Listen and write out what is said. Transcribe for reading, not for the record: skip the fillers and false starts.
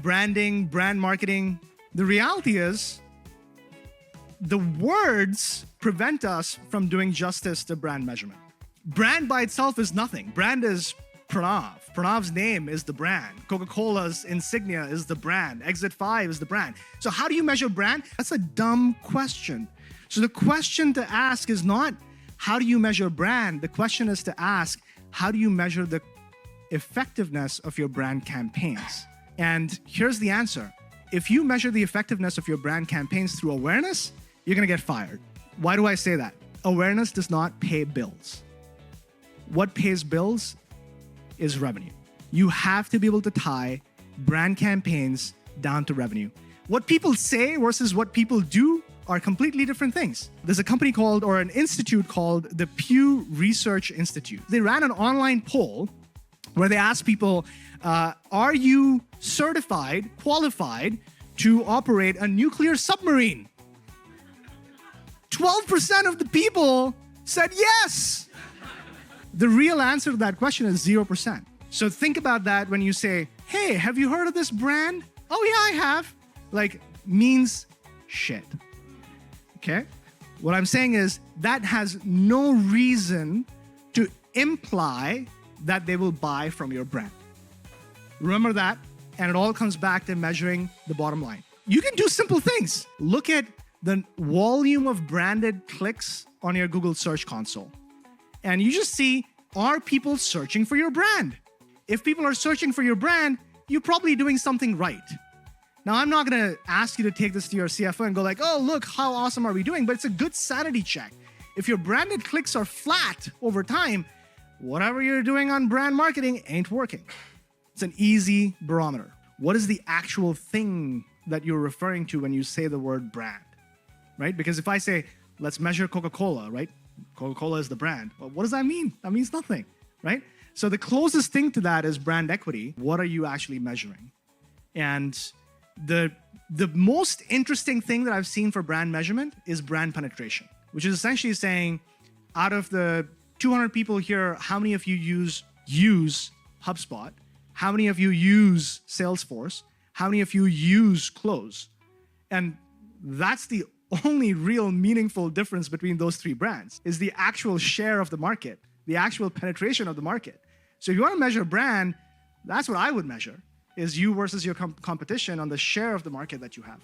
branding, brand marketing. The reality is the words prevent us from doing justice to brand measurement. Brand by itself is nothing. Brand is Pranav. Pranav's name is the brand. Coca-Cola's insignia is the brand. Exit 5 is the brand. So how do you measure brand? That's a dumb question. So the question to ask is not, how do you measure brand? The question is to ask, how do you measure the effectiveness of your brand campaigns? And here's the answer. If you measure the effectiveness of your brand campaigns through awareness, you're gonna get fired. Why do I say that? Awareness does not pay bills. What pays bills is revenue. You have to be able to tie brand campaigns down to revenue. What people say versus what people do are completely different things. There's a company called, or an institute called the Pew Research Institute. They ran an online poll where they asked people, are you certified, qualified to operate a nuclear submarine? 12% of the people said yes. The real answer to that question is 0%. So think about that when you say, hey, have you heard of this brand? Oh yeah, I have. Like, means shit. Okay? What I'm saying is that has no reason to imply that they will buy from your brand. Remember that, and it all comes back to measuring the bottom line. You can do simple things. Look at the volume of branded clicks on your Google Search Console. And you just see, are people searching for your brand? If people are searching for your brand, you're probably doing something right. Now, I'm not gonna ask you to take this to your CFO and go like, oh, look, how awesome are we doing? But it's a good sanity check. If your branded clicks are flat over time, whatever you're doing on brand marketing ain't working. It's an easy barometer. What is the actual thing that you're referring to when you say the word brand, right? Because if I say, let's measure Coca-Cola, right? Coca-Cola is the brand. Well, what does that mean? That means nothing, right? So the closest thing to that is brand equity. What are you actually measuring? And the most interesting thing that I've seen for brand measurement is brand penetration, which is essentially saying, out of the 200 people here, how many of you use HubSpot? How many of you use Salesforce? How many of you use Close? And that's the only real meaningful difference between those three brands, is the actual share of the market, the actual penetration of the market. So if you want to measure brand, that's what I would measure, is you versus your competition on the share of the market that you have.